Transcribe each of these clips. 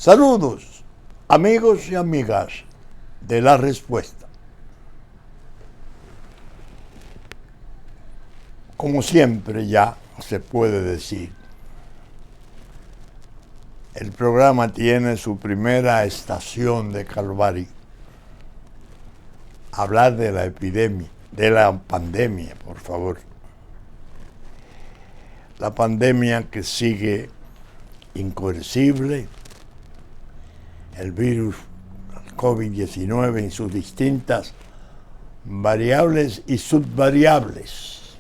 Saludos, amigos y amigas de La Respuesta. Como siempre ya se puede decir, el programa tiene su primera estación de calvario. Hablar de la epidemia, de la pandemia, por favor. La pandemia que sigue incoercible, el virus COVID-19 en sus distintas variables y subvariables.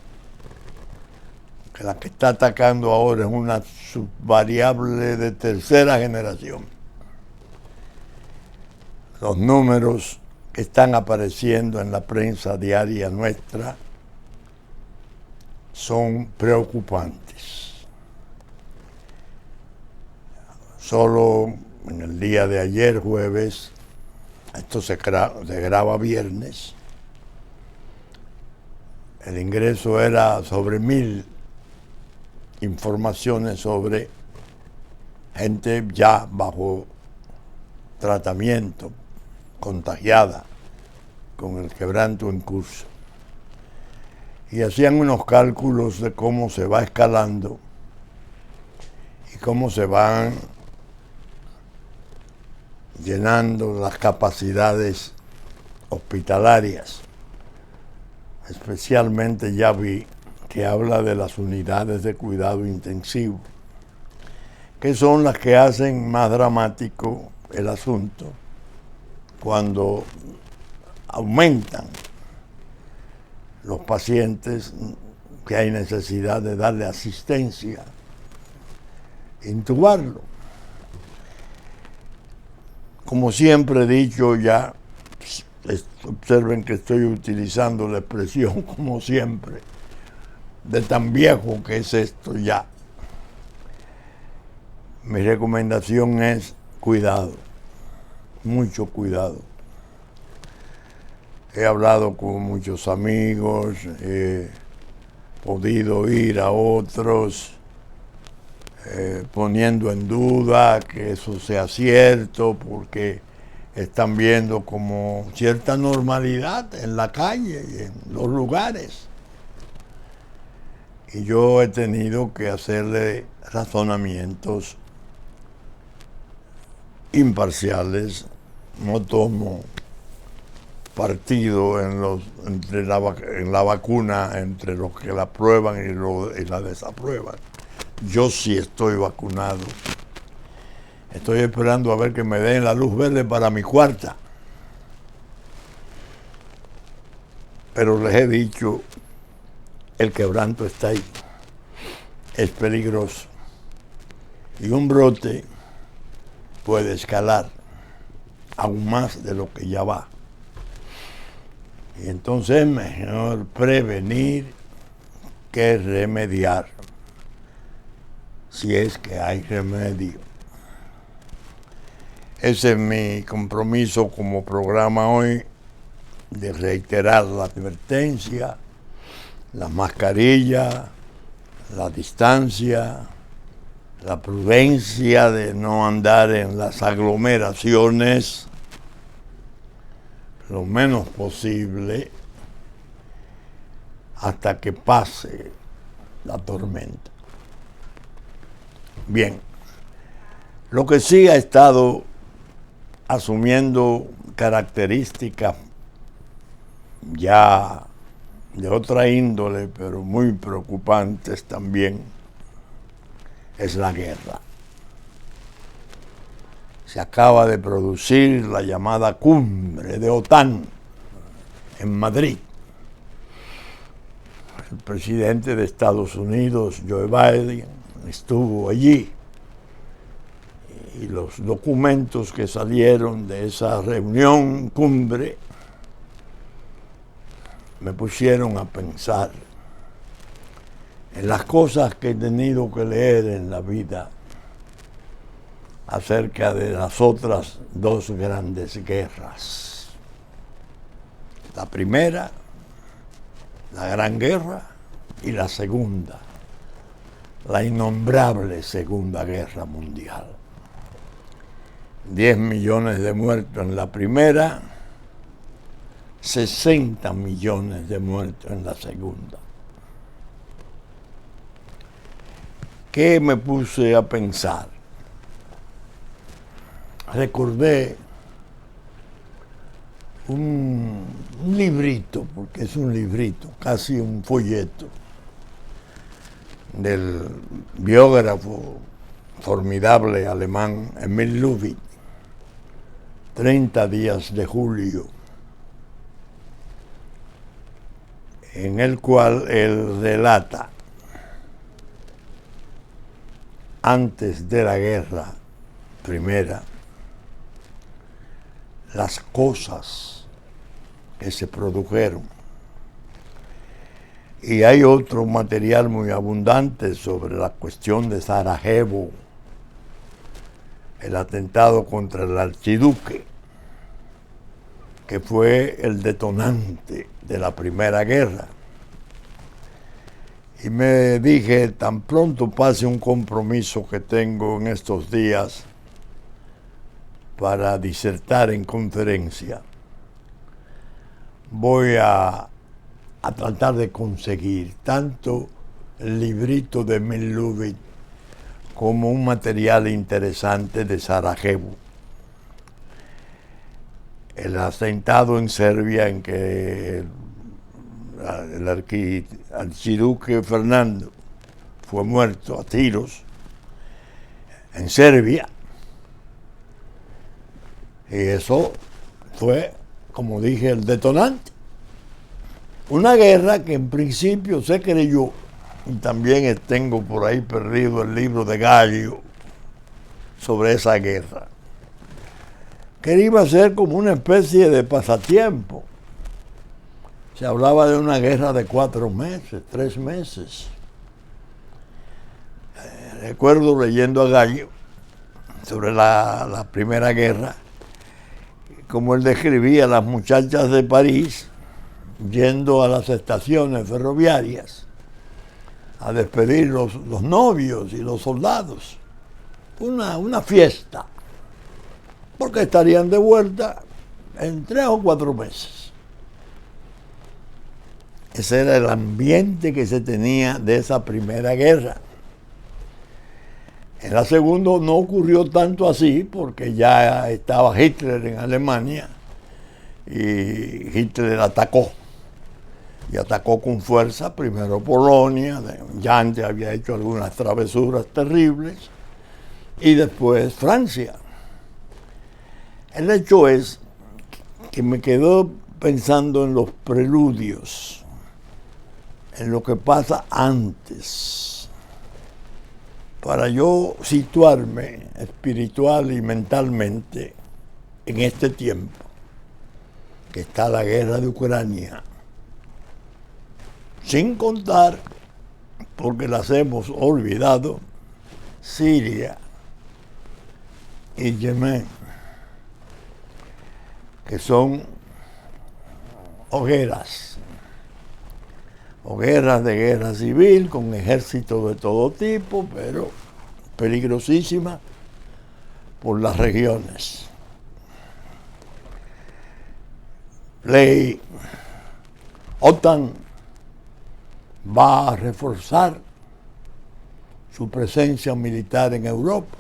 Que la que está atacando ahora es una subvariable de tercera generación. Los números que están apareciendo en la prensa diaria nuestra son preocupantes. Solo en el día de ayer, jueves, esto se graba viernes, el ingreso era sobre 1,000 informaciones sobre gente ya bajo tratamiento, contagiada con el quebranto en curso. Y hacían unos cálculos de cómo se va escalando y cómo se van llenando las capacidades hospitalarias. Especialmente ya vi que habla de las unidades de cuidado intensivo, que son las que hacen más dramático el asunto cuando aumentan los pacientes que hay necesidad de darle asistencia, intubarlo. Como siempre he dicho ya, observen que estoy utilizando la expresión como siempre, de tan viejo que es esto ya. Mi recomendación es cuidado, mucho cuidado. He hablado con muchos amigos, he podido ir a otros poniendo en duda que eso sea cierto, porque están viendo como cierta normalidad en la calle y en los lugares. Y yo he tenido que hacerle razonamientos imparciales, no tomo partido en la vacuna entre los que la aprueban y la desaprueban. Yo sí estoy vacunado. Estoy esperando a ver que me den la luz verde para mi cuarta. Pero les he dicho, el quebranto está ahí. Es peligroso. Y un brote puede escalar aún más de lo que ya va. Y entonces es mejor prevenir que remediar, si es que hay remedio. Ese es mi compromiso como programa hoy, de reiterar la advertencia, la mascarilla, la distancia, la prudencia de no andar en las aglomeraciones lo menos posible hasta que pase la tormenta. Bien, lo que sí ha estado asumiendo características ya de otra índole, pero muy preocupantes también, es la guerra. Se acaba de producir la llamada cumbre de OTAN en Madrid. El presidente de Estados Unidos, Joe Biden, estuvo allí. Y los documentos que salieron de esa reunión cumbre me pusieron a pensar en las cosas que he tenido que leer en la vida acerca de las otras dos grandes guerras. La primera, la Gran Guerra, y la segunda, la innombrable Segunda Guerra Mundial. 10 millones de muertos en la primera, 60 millones de muertos en la segunda. ¿Qué me puse a pensar? Recordé un librito, porque es un librito, casi un folleto, del biógrafo formidable alemán Emil Lübig, 30 días de julio, en el cual él relata, antes de la guerra primera, las cosas que se produjeron. Y hay otro material muy abundante sobre la cuestión de Sarajevo, el atentado contra el archiduque, que fue el detonante de la Primera Guerra. Y me dije, tan pronto pase un compromiso que tengo en estos días para disertar en conferencia, voy a tratar de conseguir tanto el librito de Emil Lübig como un material interesante de Sarajevo. El atentado en Serbia en que el archiduque Fernando fue muerto a tiros en Serbia. Y eso fue, como dije, el detonante. Una guerra que en principio se creyó, y también tengo por ahí perdido el libro de Gallo sobre esa guerra, que iba a ser como una especie de pasatiempo. Se hablaba de una guerra de 4 meses, 3 meses. Recuerdo leyendo a Gallo sobre la Primera Guerra, como él describía a las muchachas de París yendo a las estaciones ferroviarias a despedir los novios y los soldados. Una fiesta, porque estarían de vuelta en 3 o 4 meses. Ese era el ambiente que se tenía de esa Primera Guerra. En la segunda no ocurrió tanto así, porque ya estaba Hitler en Alemania y Hitler atacó. Y atacó con fuerza primero Polonia, ya antes había hecho algunas travesuras terribles, y después Francia. El hecho es que me quedo pensando en los preludios, en lo que pasa antes, para yo situarme espiritual y mentalmente en este tiempo, que está la guerra de Ucrania, sin contar, porque las hemos olvidado, Siria y Yemen, que son hogueras de guerra civil, con ejércitos de todo tipo, pero peligrosísimas por las regiones. La OTAN va a reforzar su presencia militar en Europa.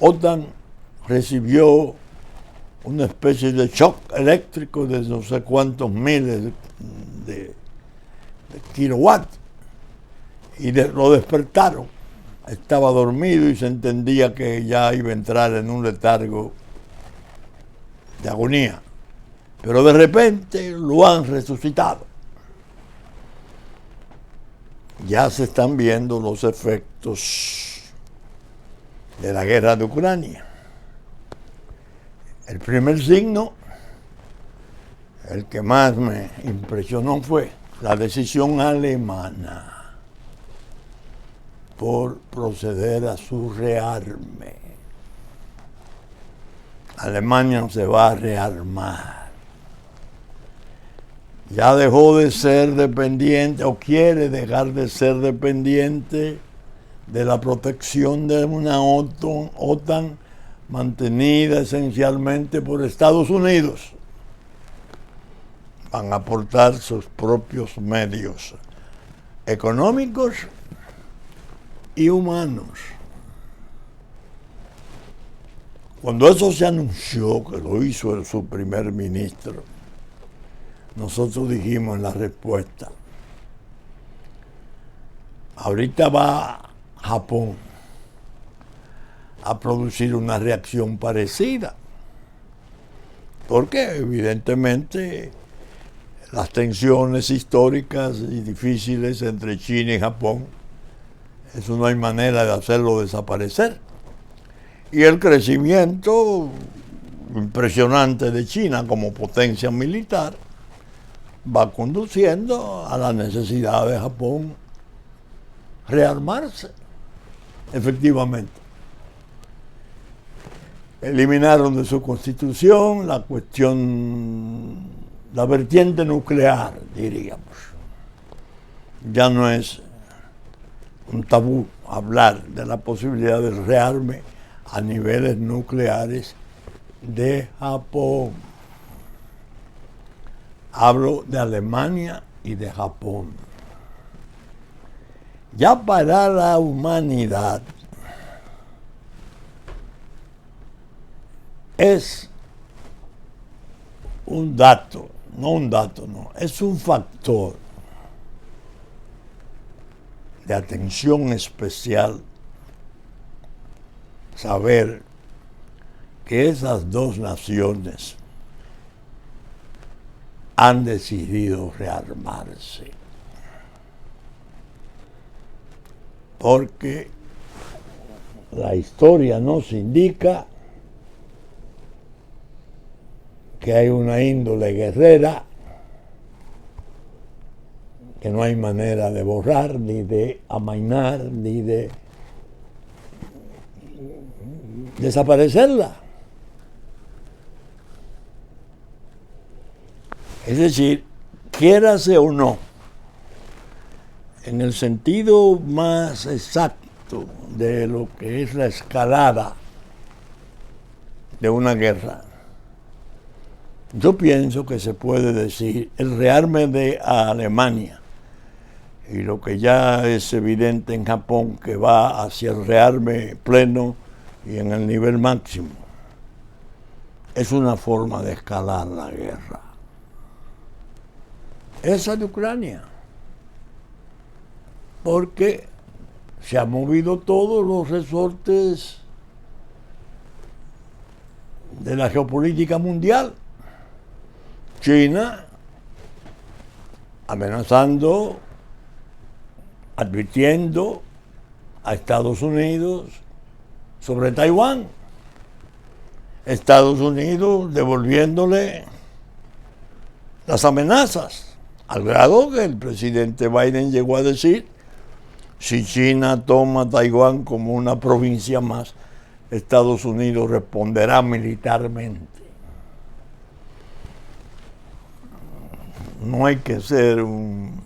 OTAN recibió una especie de shock eléctrico de no sé cuántos miles de kilowatts y lo despertaron. Estaba dormido y se entendía que ya iba a entrar en un letargo de agonía, pero de repente lo han resucitado. Ya se están viendo los efectos de la guerra de Ucrania. El primer signo, el que más me impresionó, fue la decisión alemana por proceder a su rearme. Alemania se va a rearmar. Ya dejó de ser dependiente, o quiere dejar de ser dependiente de la protección de una OTAN mantenida esencialmente por Estados Unidos. Van a aportar sus propios medios económicos y humanos. Cuando eso se anunció, que lo hizo su primer ministro, nosotros dijimos en la respuesta, ahorita va Japón a producir una reacción parecida, porque evidentemente las tensiones históricas y difíciles entre China y Japón, eso no hay manera de hacerlo desaparecer. Y el crecimiento impresionante de China como potencia militar va conduciendo a la necesidad de Japón rearmarse, efectivamente. Eliminaron de su constitución la cuestión, la vertiente nuclear, diríamos. Ya no es un tabú hablar de la posibilidad del rearme a niveles nucleares de Japón. Hablo de Alemania y de Japón. Ya para la humanidad es un dato, es un factor de atención especial saber que esas dos naciones han decidido rearmarse. Porque la historia nos indica que hay una índole guerrera que no hay manera de borrar, ni de amainar, ni de desaparecerla. Es decir, quiérase o no, en el sentido más exacto de lo que es la escalada de una guerra, yo pienso que se puede decir el rearme de Alemania y lo que ya es evidente en Japón, que va hacia el rearme pleno y en el nivel máximo, es una forma de escalar la guerra. Esa de Ucrania, porque se han movido todos los resortes de la geopolítica mundial. China amenazando, advirtiendo a Estados Unidos sobre Taiwán. Estados Unidos devolviéndole las amenazas, al grado que el presidente Biden llegó a decir, si China toma Taiwán como una provincia más, Estados Unidos responderá militarmente. No hay que ser un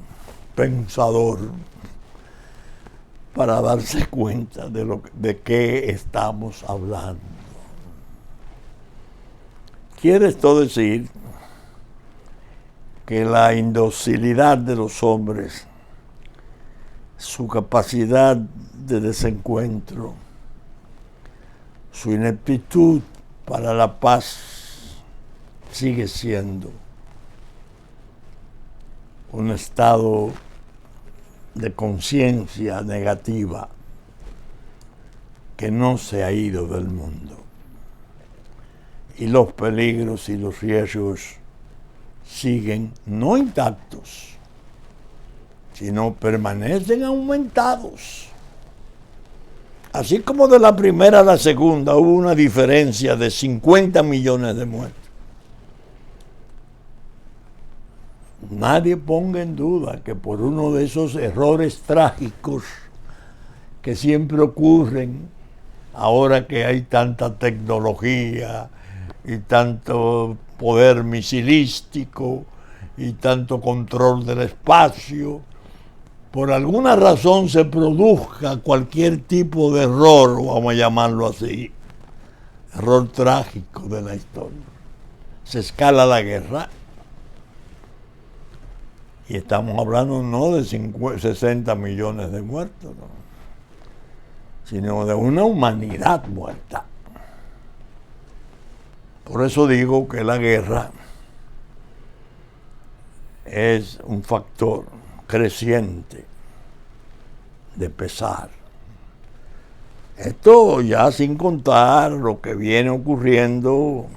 pensador para darse cuenta de qué estamos hablando. Quiere esto decir que la indocilidad de los hombres, su capacidad de desencuentro, su ineptitud para la paz sigue siendo un estado de conciencia negativa que no se ha ido del mundo. Y los peligros y los riesgos siguen no intactos, sino permanecen aumentados. Así como de la primera a la segunda hubo una diferencia de 50 millones de muertos. Nadie ponga en duda que por uno de esos errores trágicos que siempre ocurren ahora que hay tanta tecnología y tanto poder misilístico y tanto control del espacio, por alguna razón se produzca cualquier tipo de error, vamos a llamarlo así, error trágico de la historia. Se escala la guerra y estamos hablando no de 60 millones de muertos, ¿no?, sino de una humanidad muerta. Por eso digo que la guerra es un factor creciente de pesar. Esto ya sin contar lo que viene ocurriendo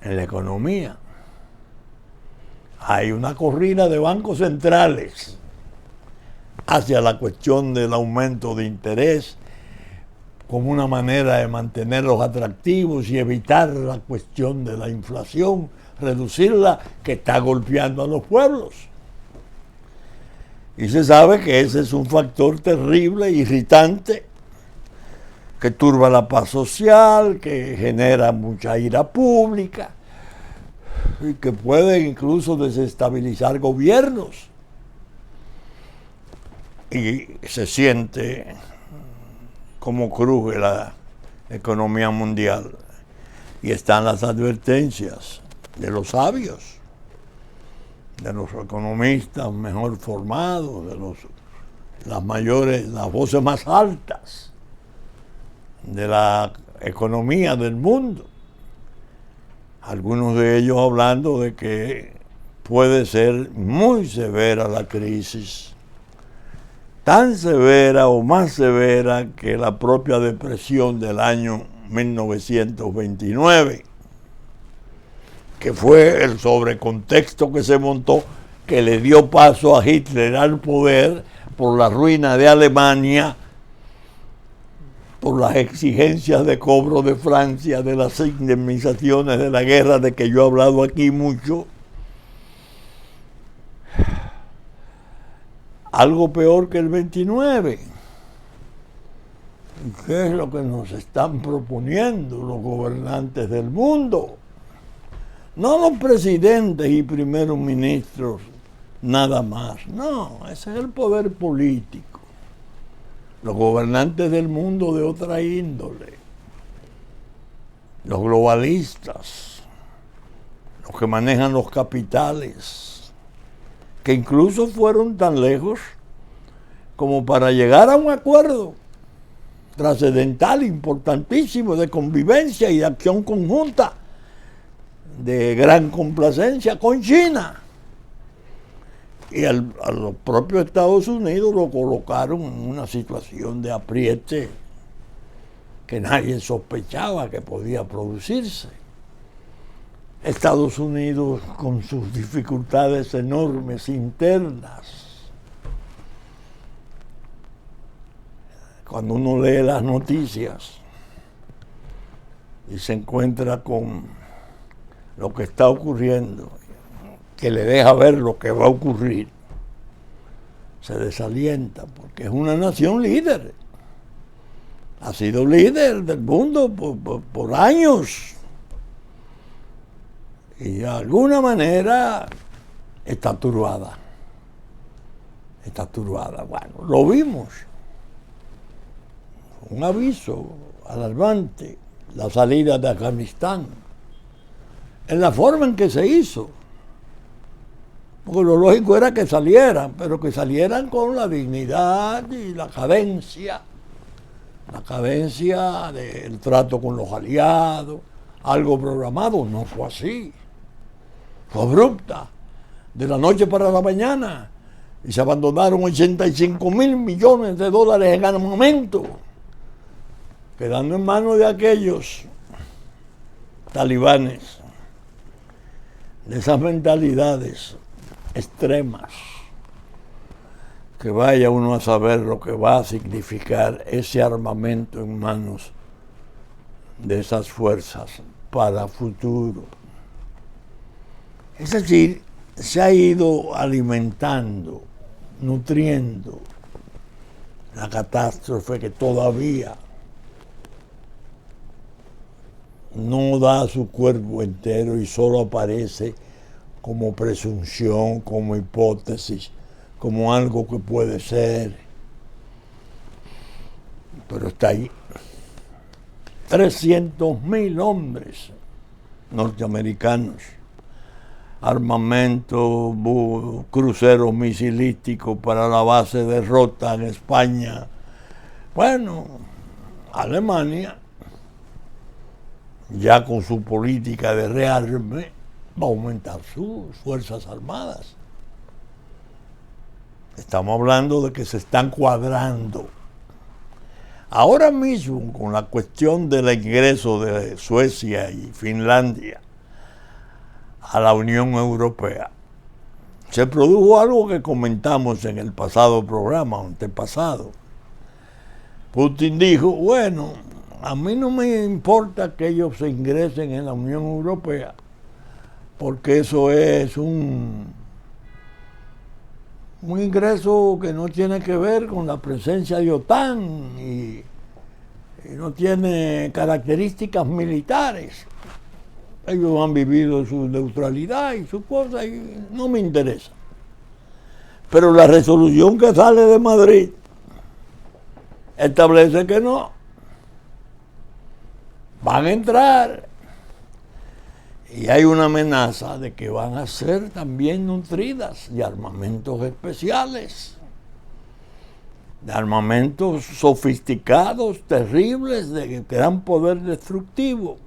en la economía. Hay una corrida de bancos centrales hacia la cuestión del aumento de interés como una manera de mantenerlos atractivos y evitar la cuestión de la inflación, reducirla, que está golpeando a los pueblos. Y se sabe que ese es un factor terrible, irritante, que turba la paz social, que genera mucha ira pública y que puede incluso desestabilizar gobiernos. Y se siente como cruje la economía mundial. Y están las advertencias de los sabios, de los economistas mejor formados, de las voces más altas de la economía del mundo. Algunos de ellos hablando de que puede ser muy severa la crisis, tan severa o más severa que la propia depresión del año 1929, que fue el sobrecontexto que se montó, que le dio paso a Hitler al poder por la ruina de Alemania, por las exigencias de cobro de Francia, de las indemnizaciones de la guerra, de que yo he hablado aquí mucho. Algo peor que el 29. ¿Qué es lo que nos están proponiendo los gobernantes del mundo? No los presidentes y primeros ministros, nada más. No, ese es el poder político. Los gobernantes del mundo de otra índole. Los globalistas, los que manejan los capitales, que incluso fueron tan lejos como para llegar a un acuerdo trascendental, importantísimo, de convivencia y de acción conjunta, de gran complacencia con China. Y a los propios Estados Unidos lo colocaron en una situación de apriete que nadie sospechaba que podía producirse. Estados Unidos con sus dificultades enormes internas. Cuando uno lee las noticias y se encuentra con lo que está ocurriendo, que le deja ver lo que va a ocurrir, se desalienta, porque es una nación líder. Ha sido líder del mundo por años. Y de alguna manera está turbada. Está turbada. Bueno, lo vimos. Un aviso alarmante, la salida de Afganistán, en la forma en que se hizo. Porque lo lógico era que salieran, pero que salieran con la dignidad y la cadencia del trato con los aliados, algo programado. No fue así. Fue abrupta, de la noche para la mañana, y se abandonaron 85.000 millones de dólares en armamento, quedando en manos de aquellos talibanes, de esas mentalidades extremas, que vaya uno a saber lo que va a significar ese armamento en manos de esas fuerzas para futuro. Es decir, se ha ido alimentando, nutriendo la catástrofe que todavía no da su cuerpo entero y solo aparece como presunción, como hipótesis, como algo que puede ser, pero está ahí. 300.000 hombres norteamericanos, armamento, cruceros misilísticos para la base de Rota en España. Bueno, Alemania, ya con su política de rearme, va a aumentar sus fuerzas armadas. Estamos hablando de que se están cuadrando. Ahora mismo, con la cuestión del ingreso de Suecia y Finlandia a la Unión Europea, se produjo algo que comentamos en el pasado programa, antepasado. Putin dijo, bueno, a mí no me importa que ellos se ingresen en la Unión Europea, porque eso es un ingreso que no tiene que ver con la presencia de OTAN y no tiene características militares. Ellos han vivido su neutralidad y su cosa y no me interesa. Pero la resolución que sale de Madrid establece que no. Van a entrar y hay una amenaza de que van a ser también nutridas de armamentos especiales, de armamentos sofisticados, terribles, de gran poder destructivo.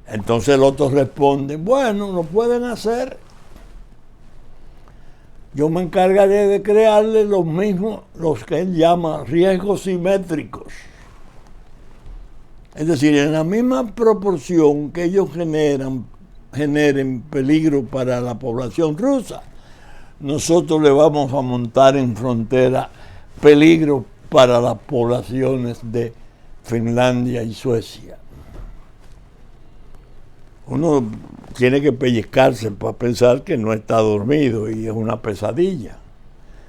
Entonces el otro responde, bueno, lo pueden hacer. Yo me encargaré de crearle los mismos, los que él llama riesgos simétricos. Es decir, en la misma proporción que ellos generen peligro para la población rusa, nosotros le vamos a montar en frontera peligro para las poblaciones de Finlandia y Suecia. Uno tiene que pellizcarse para pensar que no está dormido y es una pesadilla.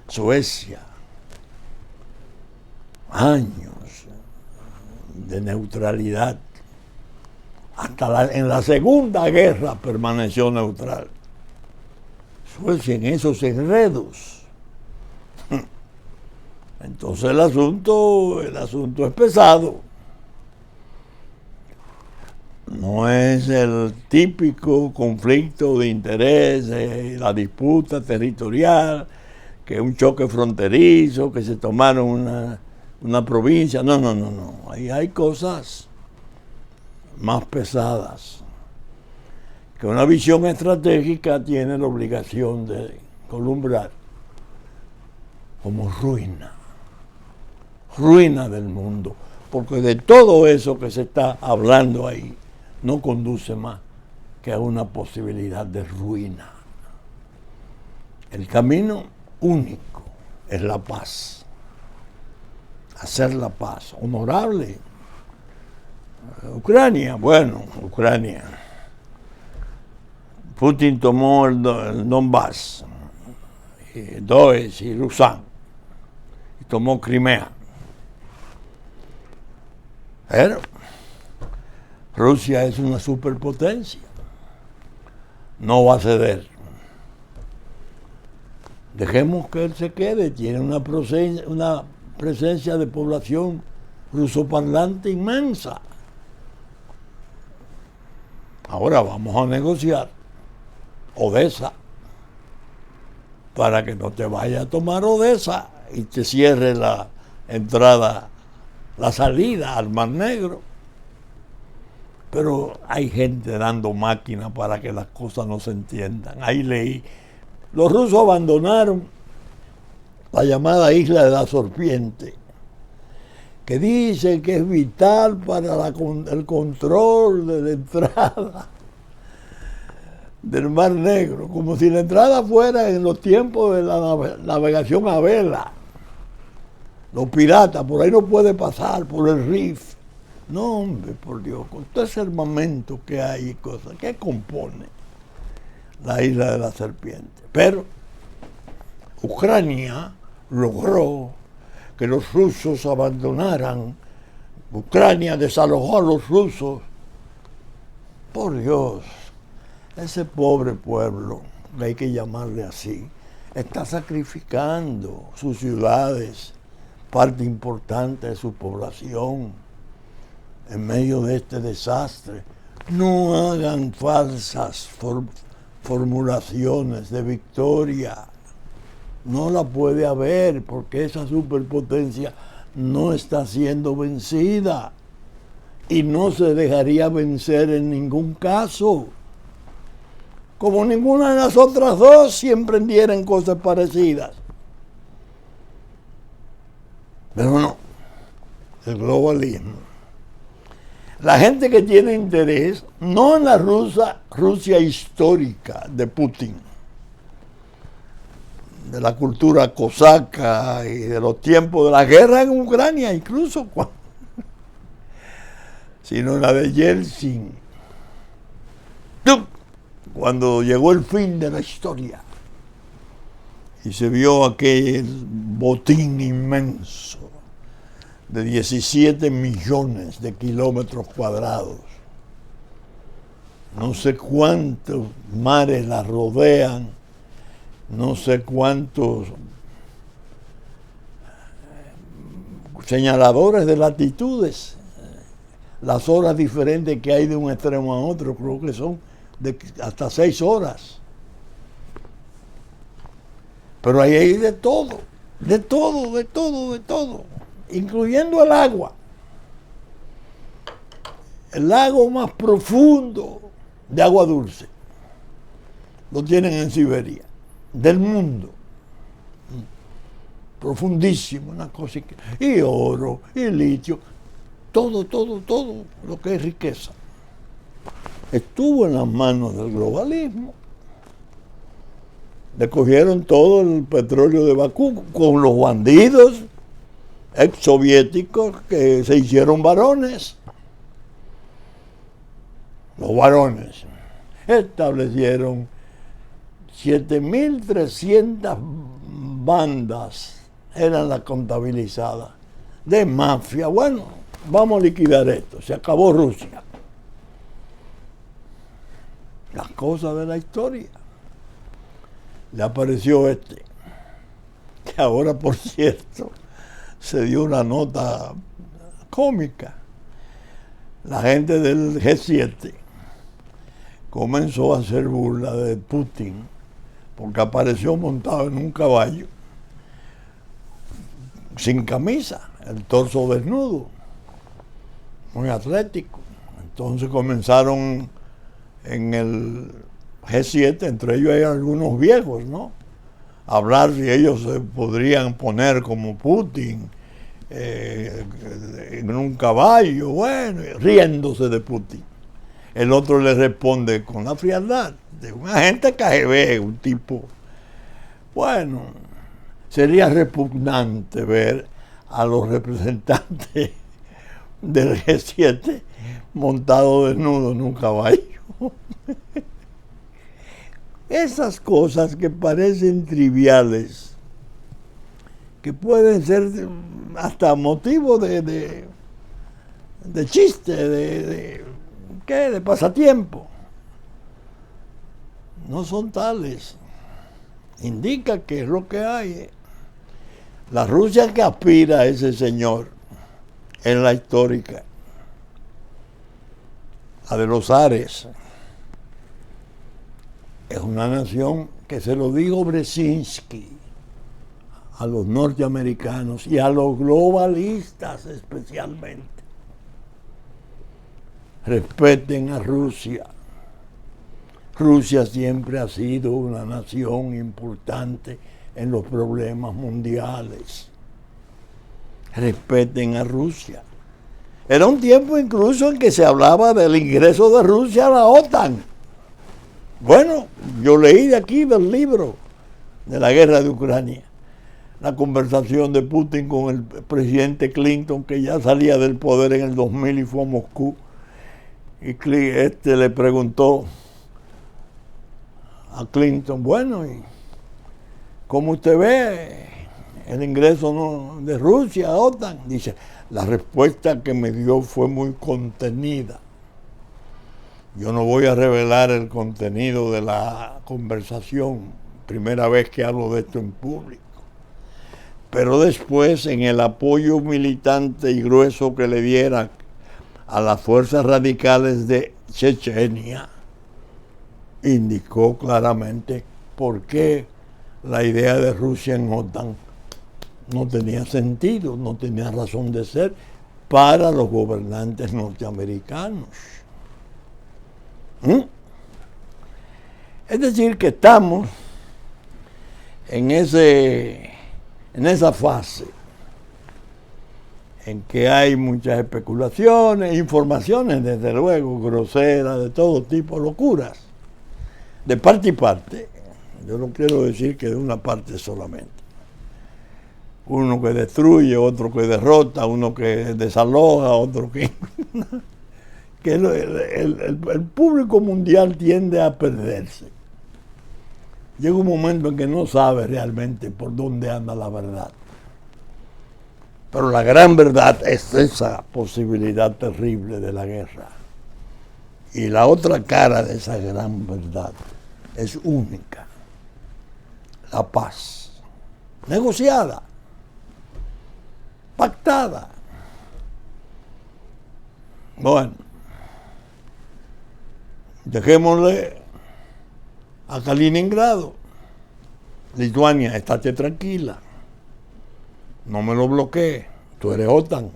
Suecia, años de neutralidad. Hasta en la Segunda Guerra permaneció neutral. Suecia en esos enredos. Entonces el asunto es pesado. No es el típico conflicto de interés, la disputa territorial, que es un choque fronterizo, que se tomaron una provincia. No. Ahí hay cosas más pesadas que una visión estratégica tiene la obligación de columbrar como ruina del mundo, porque de todo eso que se está hablando ahí no conduce más que a una posibilidad de ruina. El camino único es la paz. Hacer la paz honorable. Ucrania. Putin tomó el Donbass, Donetsk y Lugansk, y tomó Crimea. Pero Rusia es una superpotencia. No va a ceder. Dejemos que él se quede. Tiene una presencia de población rusoparlante inmensa. Ahora vamos a negociar Odessa para que no te vaya a tomar Odessa y te cierre la entrada, la salida al Mar Negro. Pero hay gente dando máquina para que las cosas no se entiendan. Ahí leí, los rusos abandonaron la llamada Isla de la Serpiente, que dicen que es vital para el control de la entrada del Mar Negro, como si la entrada fuera en los tiempos de la navegación a vela. Los piratas, por ahí no puede pasar, por el Rif. No, hombre, por Dios, con todo ese armamento que hay y cosas, ¿qué compone la Isla de la Serpiente? Pero Ucrania logró que los rusos abandonaran. Ucrania desalojó a los rusos. Por Dios, ese pobre pueblo, que hay que llamarle así, está sacrificando sus ciudades, parte importante de su población. en medio de este desastre. No hagan falsas formulaciones de victoria. No la puede haber porque esa superpotencia no está siendo vencida y no se dejaría vencer en ningún caso. Como ninguna de las otras dos si emprendieran cosas parecidas. Pero no, el globalismo. La gente que tiene interés, no en la Rusia histórica de Putin, de la cultura cosaca y de los tiempos de la guerra en Ucrania, incluso, sino en la de Yeltsin, cuando llegó el fin de la historia y se vio aquel botín inmenso de 17 millones de kilómetros cuadrados. No sé cuántos mares la rodean, no sé cuántos señaladores de latitudes, las horas diferentes que hay de un extremo a otro, creo que son de hasta 6 horas. Pero ahí hay de todo, incluyendo el agua. El lago más profundo de agua dulce lo tienen en Siberia, del mundo. Profundísimo, una cosa y oro, y litio, todo lo que es riqueza. Estuvo en las manos del globalismo. Le cogieron todo el petróleo de Bakú con los bandidos ex-soviéticos que se hicieron varones. Los varones establecieron 7.300 bandas, eran las contabilizadas, de mafia. Bueno, vamos a liquidar esto, se acabó Rusia. Las cosas de la historia. Le apareció este, que ahora, por cierto, se dio una nota cómica. La gente del G7 comenzó a hacer burla de Putin porque apareció montado en un caballo sin camisa, el torso desnudo, muy atlético. Entonces comenzaron en el G7, entre ellos hay algunos viejos, ¿no?, a hablar si ellos se podrían poner como Putin en un caballo, bueno, riéndose de Putin. El otro le responde con la frialdad de un agente KGB, un tipo. Bueno, sería repugnante ver a los representantes del G7 montados desnudos en un caballo. Esas cosas que parecen triviales, que pueden ser hasta motivo de chiste, de pasatiempo, no son tales. Indica que es lo que hay. La Rusia que aspira a ese señor en la histórica, la de los zares, es una nación que se lo dijo Brzezinski a los norteamericanos y a los globalistas especialmente. Respeten a Rusia. Rusia siempre ha sido una nación importante en los problemas mundiales. Respeten a Rusia. Era un tiempo incluso en que se hablaba del ingreso de Rusia a la OTAN. Bueno, yo leí de aquí del libro de la guerra de Ucrania, la conversación de Putin con el presidente Clinton, que ya salía del poder en el 2000 y fue a Moscú, y le preguntó a Clinton, bueno, ¿y cómo usted ve el ingreso de Rusia a OTAN? Dice, la respuesta que me dio fue muy contenida. Yo no voy a revelar el contenido de la conversación, primera vez que hablo de esto en público. Pero después, en el apoyo militante y grueso que le diera a las fuerzas radicales de Chechenia, indicó claramente por qué la idea de Rusia en OTAN no tenía sentido, no tenía razón de ser para los gobernantes norteamericanos. Es decir, que estamos en esa fase en que hay muchas especulaciones, informaciones, desde luego, groseras, de todo tipo, locuras, de parte y parte. Yo no quiero decir que de una parte solamente. Uno que destruye, otro que derrota, uno que desaloja, otro que... que el público mundial tiende a perderse. Llega un momento en que no sabe realmente por dónde anda la verdad. Pero la gran verdad es esa posibilidad terrible de la guerra. Y la otra cara de esa gran verdad es única. La paz. Negociada. Pactada. Bueno. Dejémosle a Kaliningrado. Lituania, estate tranquila. No me lo bloquees. Tú eres OTAN.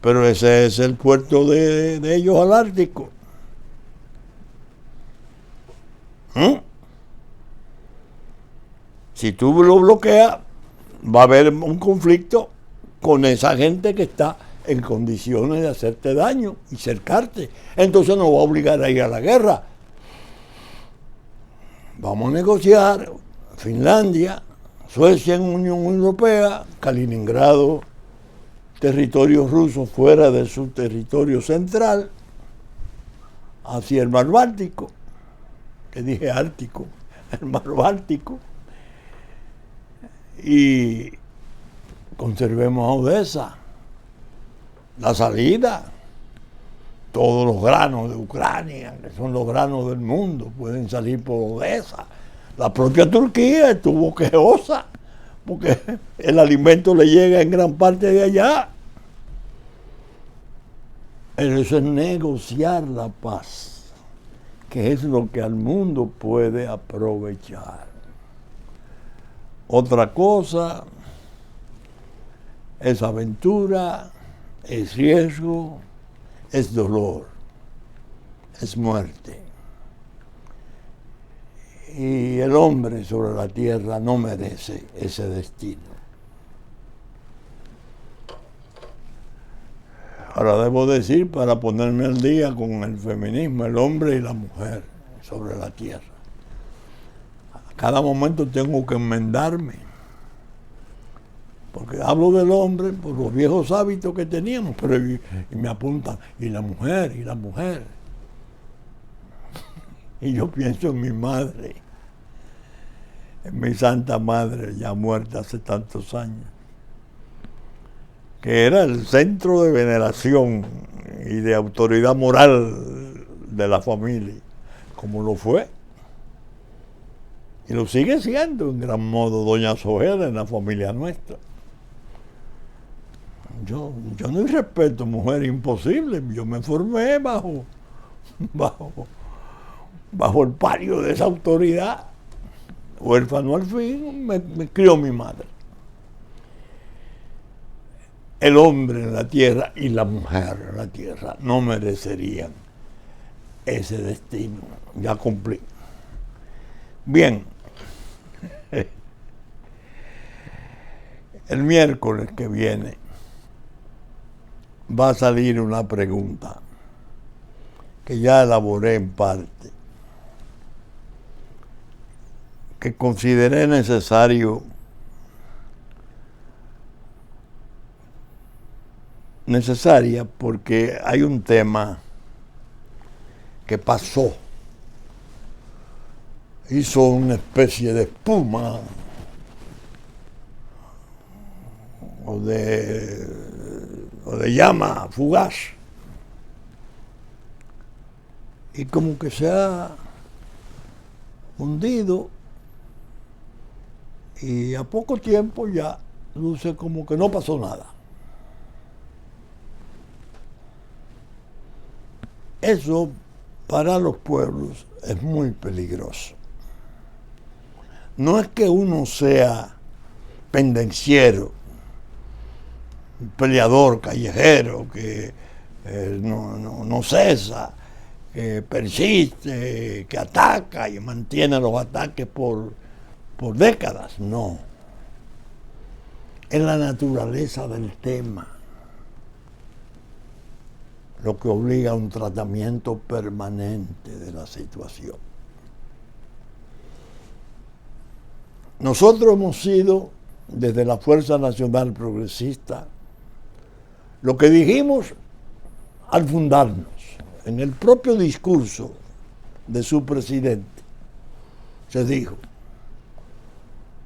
Pero ese es el puerto de ellos al Ártico. Si tú lo bloqueas, va a haber un conflicto con esa gente que está en condiciones de hacerte daño y cercarte. Entonces nos va a obligar a ir a la guerra. Vamos a negociar Finlandia, Suecia en Unión Europea, Kaliningrado, territorio ruso fuera de su territorio central, hacia el mar Báltico, que dije Ártico, el mar Báltico, y conservemos a Odessa. La salida, todos los granos de Ucrania, que son los granos del mundo, pueden salir por Odessa. La propia Turquía estuvo quejosa, porque el alimento le llega en gran parte de allá. Eso es negociar la paz, que es lo que al mundo puede aprovechar. Otra cosa es aventura, es riesgo, es dolor, es muerte. Y el hombre sobre la tierra no merece ese destino. Ahora debo decir, para ponerme al día con el feminismo, el hombre y la mujer sobre la tierra. A cada momento tengo que enmendarme. Porque hablo del hombre por los viejos hábitos que teníamos, pero y me apuntan, y la mujer. Y yo pienso en mi madre, en mi santa madre, ya muerta hace tantos años, que era el centro de veneración y de autoridad moral de la familia, como lo fue. Y lo sigue siendo en gran modo doña Sojera en la familia nuestra. Yo no irrespeto mujer, imposible. Yo me formé bajo el palio de esa autoridad. Huérfano al fin, me crió mi madre. El hombre en la tierra y la mujer en la tierra no merecerían ese destino. Ya cumplí. Bien. El miércoles que viene va a salir una pregunta que ya elaboré en parte, que consideré necesaria porque hay un tema que pasó, hizo una especie de espuma o de llama fugaz, y como que se ha hundido, y a poco tiempo ya luce como que no pasó nada. Eso para los pueblos es muy peligroso. No es que uno sea pendenciero, un peleador callejero que no cesa, que persiste, que ataca y mantiene los ataques por décadas. No. Es la naturaleza del tema lo que obliga a un tratamiento permanente de la situación. Nosotros hemos sido, desde la Fuerza Nacional Progresista, lo que dijimos al fundarnos, en el propio discurso de su presidente, se dijo: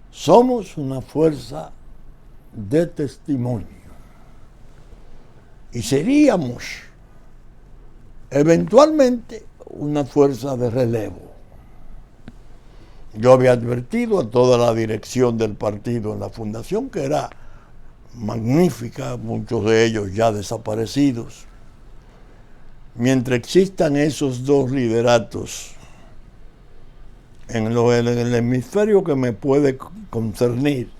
somos una fuerza de testimonio y seríamos eventualmente una fuerza de relevo. Yo había advertido a toda la dirección del partido en la fundación, que era magnífica, muchos de ellos ya desaparecidos. Mientras existan esos dos lideratos en el hemisferio que me puede concernir,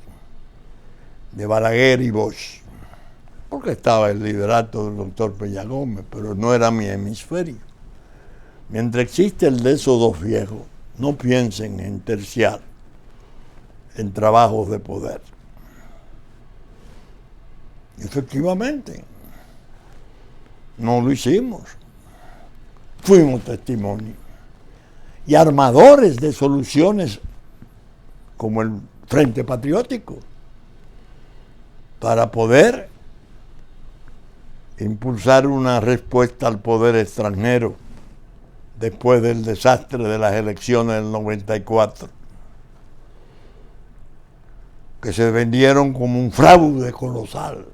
de Balaguer y Bosch, porque estaba el liderato del doctor Peña Gómez, pero no era mi hemisferio. Mientras existe el de esos dos viejos, no piensen en terciar en trabajos de poder. Efectivamente, no lo hicimos. Fuimos testimonio y armadores de soluciones como el Frente Patriótico para poder impulsar una respuesta al poder extranjero después del desastre de las elecciones del 94, que se vendieron como un fraude colosal,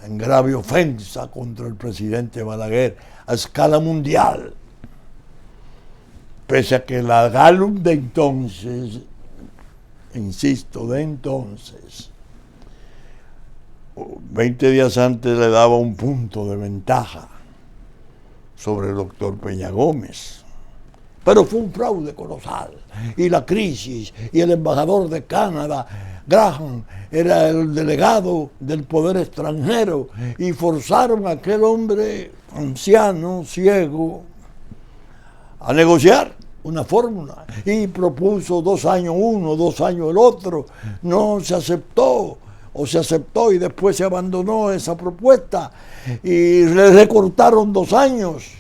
en grave ofensa contra el presidente Balaguer a escala mundial, pese a que la Gallup de entonces, insisto, de entonces, 20 días antes le daba un punto de ventaja sobre el doctor Peña Gómez. Pero fue un fraude colosal. Y la crisis, y el embajador de Canadá, Graham, era el delegado del poder extranjero, y forzaron a aquel hombre anciano, ciego, a negociar una fórmula. Y propuso 2 años uno, 2 años el otro. No se aceptó. O se aceptó y después se abandonó esa propuesta y le recortaron 2 años.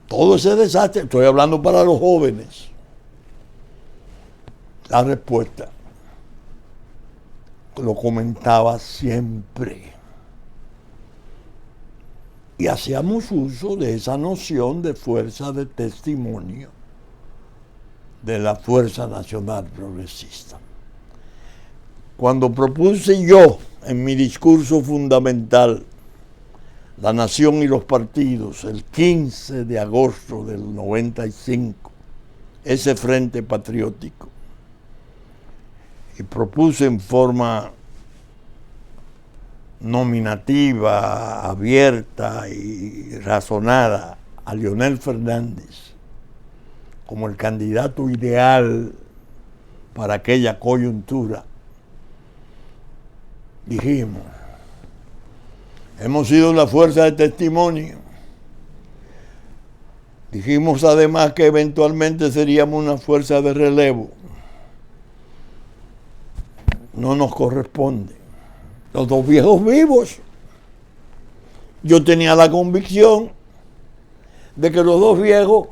Todo ese desastre, estoy hablando para los jóvenes. La respuesta, lo comentaba siempre. Y hacíamos uso de esa noción de fuerza de testimonio de la Fuerza Nacional Progresista. Cuando propuse yo en mi discurso fundamental La Nación y los Partidos, el 15 de agosto del 95, ese Frente Patriótico, y propuse en forma nominativa, abierta y razonada a Leonel Fernández como el candidato ideal para aquella coyuntura, dijimos: hemos sido una fuerza de testimonio. Dijimos además que eventualmente seríamos una fuerza de relevo. No nos corresponde. Los 2 viejos vivos. Yo tenía la convicción de que los 2 viejos,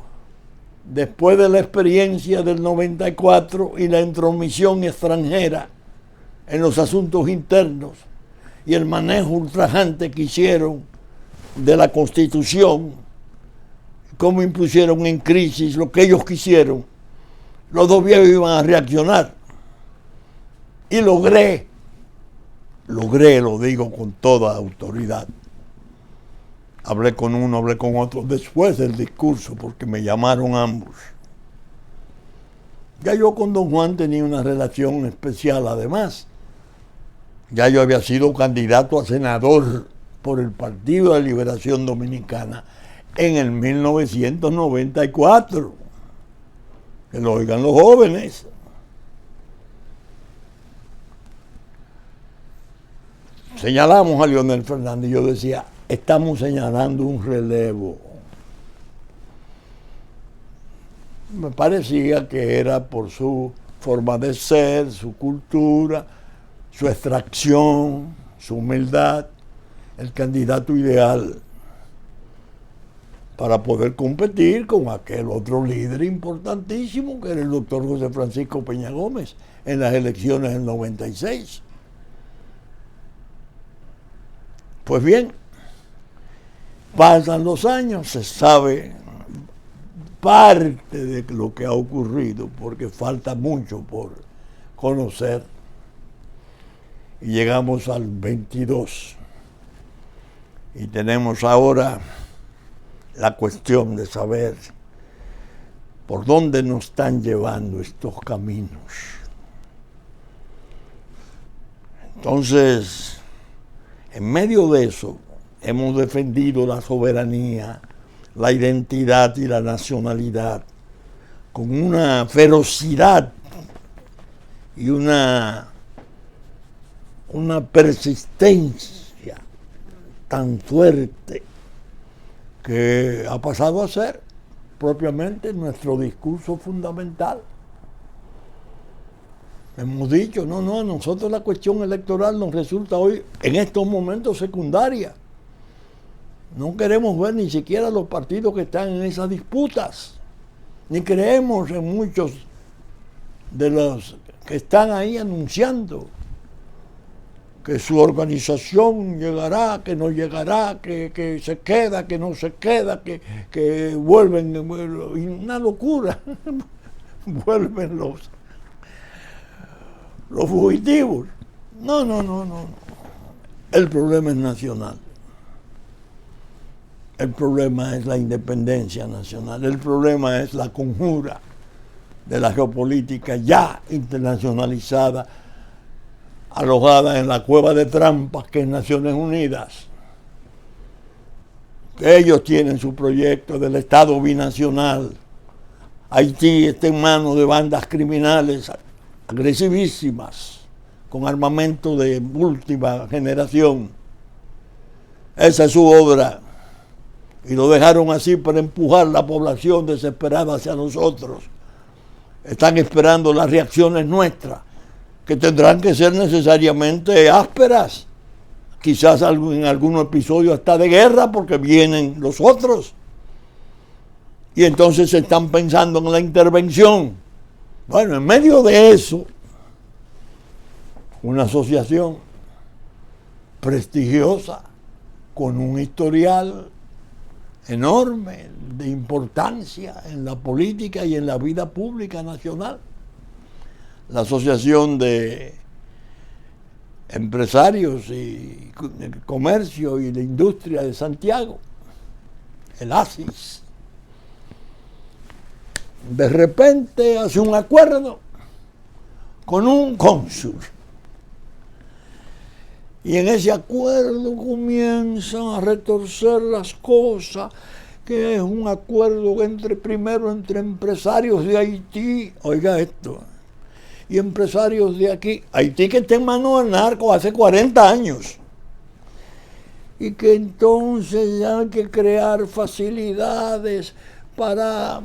después de la experiencia del 94 y la intromisión extranjera en los asuntos internos y el manejo ultrajante que hicieron de la Constitución, cómo impusieron en crisis lo que ellos quisieron, los 2 viejos iban a reaccionar. Y logré, lo digo con toda autoridad. Hablé con uno, hablé con otro después del discurso, porque me llamaron ambos. Ya yo con don Juan tenía una relación especial además. Ya yo había sido candidato a senador por el Partido de Liberación Dominicana en el 1994. Que lo oigan los jóvenes. Señalamos a Leonel Fernández y yo decía, estamos señalando un relevo. Me parecía que era por su forma de ser, su cultura, su extracción, su humildad, el candidato ideal para poder competir con aquel otro líder importantísimo que era el doctor José Francisco Peña Gómez en las elecciones del 96. Pues bien, pasan los años, se sabe parte de lo que ha ocurrido, porque falta mucho por conocer, y llegamos al 22, y tenemos ahora la cuestión de saber por dónde nos están llevando estos caminos. Entonces, en medio de eso, hemos defendido la soberanía, la identidad y la nacionalidad con una ferocidad y una persistencia tan fuerte que ha pasado a ser propiamente nuestro discurso fundamental. Hemos dicho, no, a nosotros la cuestión electoral nos resulta hoy, en estos momentos, secundaria. No queremos ver ni siquiera los partidos que están en esas disputas, ni creemos en muchos de los que están ahí anunciando que su organización llegará, que no llegará, que se queda, que no se queda, que vuelven, una locura, vuelven los fugitivos. No. El problema es nacional. El problema es la independencia nacional. El problema es la conjura de la geopolítica ya internacionalizada, alojada en la cueva de trampas que es Naciones Unidas. Que ellos tienen su proyecto del Estado binacional. Haití está en manos de bandas criminales agresivísimas, con armamento de última generación. Esa es su obra. Y lo dejaron así para empujar la población desesperada hacia nosotros. Están esperando las reacciones nuestras, que tendrán que ser necesariamente ásperas, quizás en algún episodio hasta de guerra, porque vienen los otros. Y entonces están pensando en la intervención. Bueno, en medio de eso, una asociación prestigiosa, con un historial enorme de importancia en la política y en la vida pública nacional, la Asociación de Empresarios y Comercio y de Industria de Santiago, el ASIS, de repente hace un acuerdo con un cónsul. Y en ese acuerdo comienzan a retorcer las cosas, que es un acuerdo primero entre empresarios de Haití, oiga esto, y empresarios de aquí, Haití que está en manos del narco hace 40 años, y que entonces hay que crear facilidades para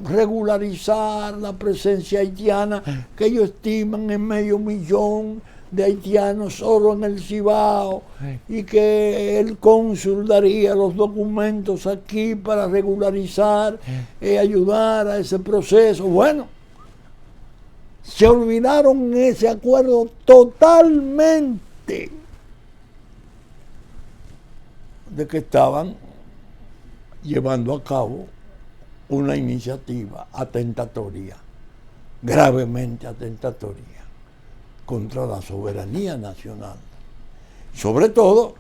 regularizar la presencia haitiana, que ellos estiman en 500,000 de haitianos solo en el Cibao, y que el cónsul daría los documentos aquí para regularizar y ayudar a ese proceso. Bueno, se olvidaron en ese acuerdo totalmente de que estaban llevando a cabo una iniciativa atentatoria, gravemente atentatoria, contra la soberanía nacional. Sobre todo,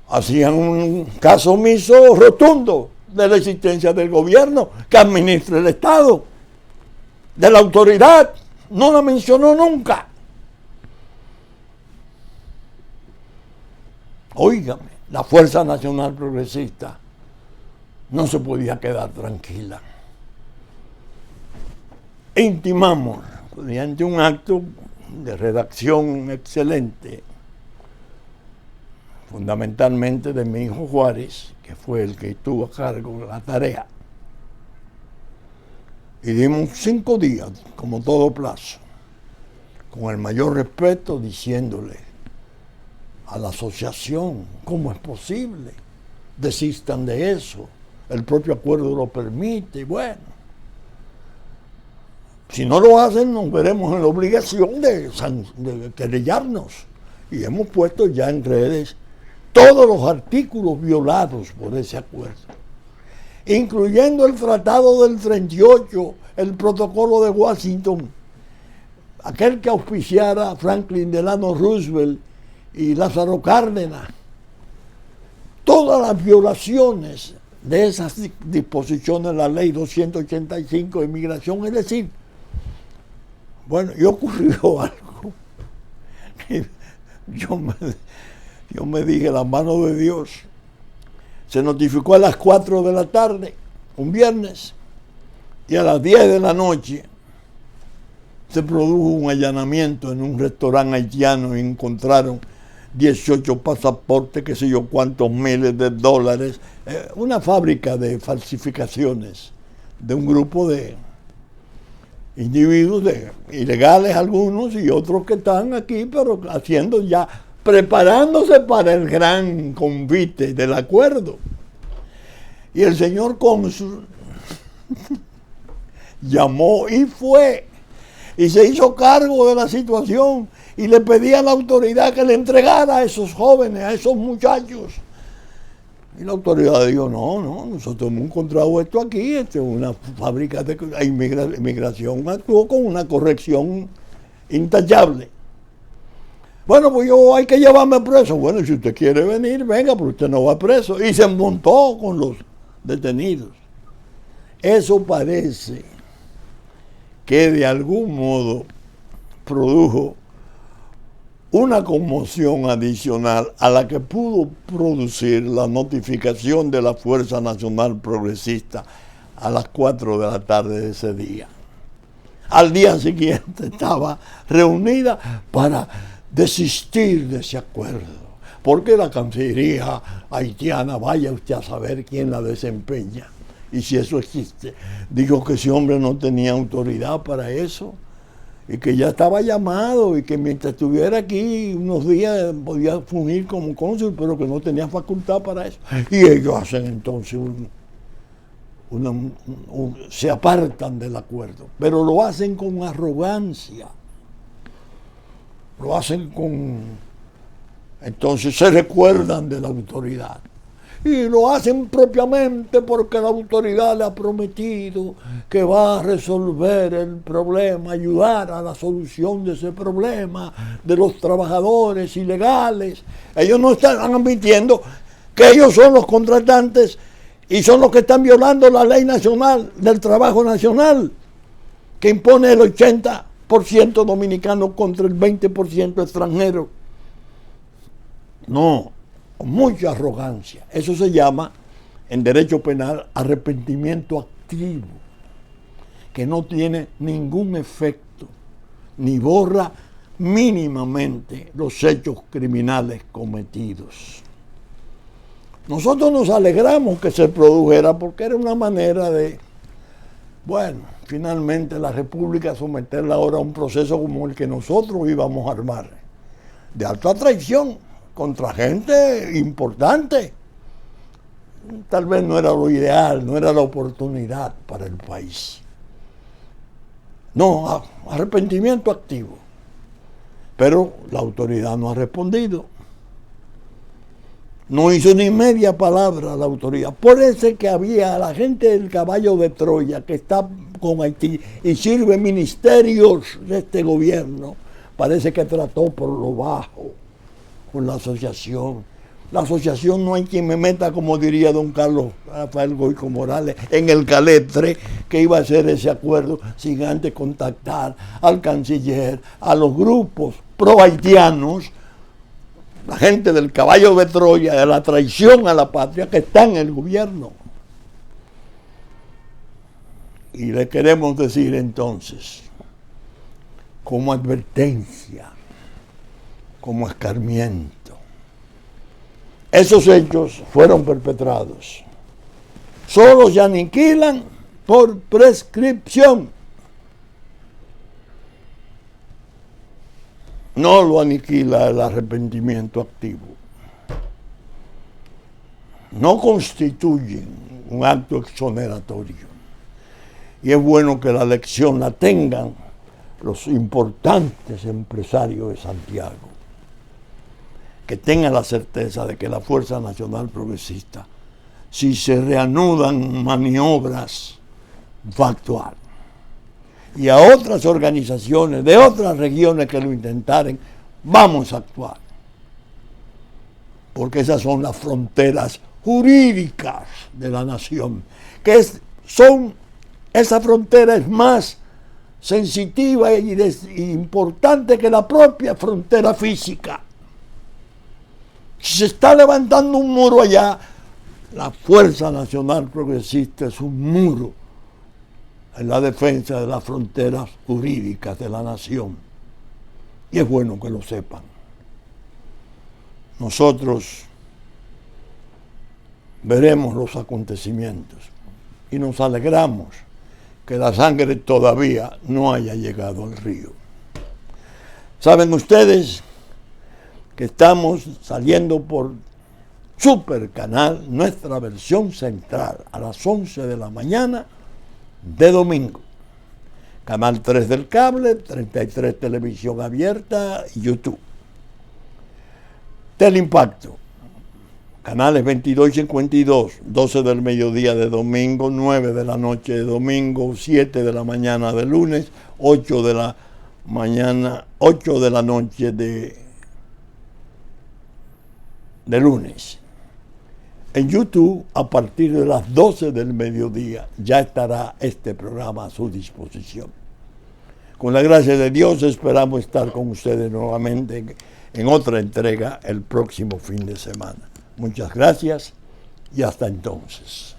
hacían un caso omiso rotundo de la existencia del gobierno que administra el Estado, de la autoridad, no la mencionó nunca. Óigame, la Fuerza Nacional Progresista no se podía quedar tranquila. Intimamos, mediante un acto de redacción excelente, fundamentalmente de mi hijo Juárez, que fue el que tuvo a cargo la tarea, y dimos 5 días, como todo plazo, con el mayor respeto, diciéndole a la asociación, ¿cómo es posible? Desistan de eso, el propio acuerdo lo permite, y bueno, si no lo hacen nos veremos en la obligación de querellarnos, y hemos puesto ya en redes todos los artículos violados por ese acuerdo, incluyendo el Tratado del 38, el Protocolo de Washington, aquel que auspiciara Franklin Delano Roosevelt y Lázaro Cárdenas. Todas las violaciones de esas disposiciones de la Ley 285 de inmigración, es decir, bueno, y ocurrió algo. Yo me dije, la mano de Dios. Se notificó a las 4 de la tarde, un viernes, y a las 10 de la noche se produjo un allanamiento en un restaurante haitiano y encontraron 18 pasaportes, qué sé yo cuántos miles de dólares, una fábrica de falsificaciones de un grupo de individuos ilegales algunos y otros que están aquí, pero haciendo ya, preparándose para el gran convite del acuerdo. Y el señor cónsul llamó y fue, y se hizo cargo de la situación, y le pedía a la autoridad que le entregara a esos jóvenes, a esos muchachos. Y la autoridad dijo, no, nosotros hemos encontrado esto aquí, esto es una fábrica de inmigración, actuó con una corrección intachable. Bueno, pues hay que llevarme preso. Bueno, si usted quiere venir, venga, pero usted no va preso. Y se montó con los detenidos. Eso parece que de algún modo produjo una conmoción adicional a la que pudo producir la notificación de la Fuerza Nacional Progresista a las 4 de la tarde de ese día. Al día siguiente estaba reunida para desistir de ese acuerdo, porque la Cancillería haitiana, vaya usted a saber quién la desempeña, y si eso existe, dijo que ese hombre no tenía autoridad para eso, y que ya estaba llamado, y que mientras estuviera aquí unos días podía fungir como cónsul, pero que no tenía facultad para eso. Y ellos hacen entonces se apartan del acuerdo, pero lo hacen con arrogancia, lo hacen entonces se recuerdan de la autoridad. Y lo hacen propiamente porque la autoridad le ha prometido que va a resolver el problema, ayudar a la solución de ese problema de los trabajadores ilegales. Ellos no están admitiendo que ellos son los contratantes y son los que están violando la ley nacional del trabajo nacional, que impone el 80% dominicano contra el 20% extranjero. No. Con mucha arrogancia. Eso se llama, en derecho penal, arrepentimiento activo, que no tiene ningún efecto, ni borra mínimamente los hechos criminales cometidos. Nosotros nos alegramos que se produjera porque era una manera de, bueno, finalmente la República someterla ahora a un proceso como el que nosotros íbamos a armar, de alta traición contra gente importante. Tal vez no era lo ideal, no era la oportunidad para el país. No, arrepentimiento activo. Pero la autoridad no ha respondido. No hizo ni media palabra la autoridad. Por eso es que había la gente del caballo de Troya que está con Haití y sirve ministerios de este gobierno. Parece que trató por lo bajo con la asociación. La asociación no hay quien me meta, como diría don Carlos Rafael Goico Morales, en el caletre que iba a hacer ese acuerdo sin antes contactar al canciller, a los grupos pro-haitianos, la gente del caballo de Troya, de la traición a la patria que está en el gobierno. Y le queremos decir entonces, como advertencia, como escarmiento, esos hechos fueron perpetrados. Solo se aniquilan por prescripción. No lo aniquila el arrepentimiento activo. No constituyen un acto exoneratorio. Y es bueno que la lección la tengan los importantes empresarios de Santiago, que tengan la certeza de que la Fuerza Nacional Progresista, si se reanudan maniobras, va a actuar. Y a otras organizaciones de otras regiones que lo intentaren, vamos a actuar. Porque esas son las fronteras jurídicas de la nación, esa frontera es más sensitiva y importante que la propia frontera física. Si se está levantando un muro allá, la Fuerza Nacional Progresista es un muro en la defensa de las fronteras jurídicas de la nación. Y es bueno que lo sepan. Nosotros veremos los acontecimientos y nos alegramos que la sangre todavía no haya llegado al río. Saben ustedes que estamos saliendo por Super Canal, nuestra versión central, a las 11 de la mañana de domingo. Canal 3 del cable, 33 televisión abierta y YouTube. Teleimpacto, canales 22 y 52, 12 del mediodía de domingo, 9 de la noche de domingo, 7 de la mañana de lunes, 8 de la noche de lunes. En YouTube, a partir de las 12 del mediodía, ya estará este programa a su disposición. Con la gracia de Dios, esperamos estar con ustedes nuevamente en otra entrega el próximo fin de semana. Muchas gracias y hasta entonces.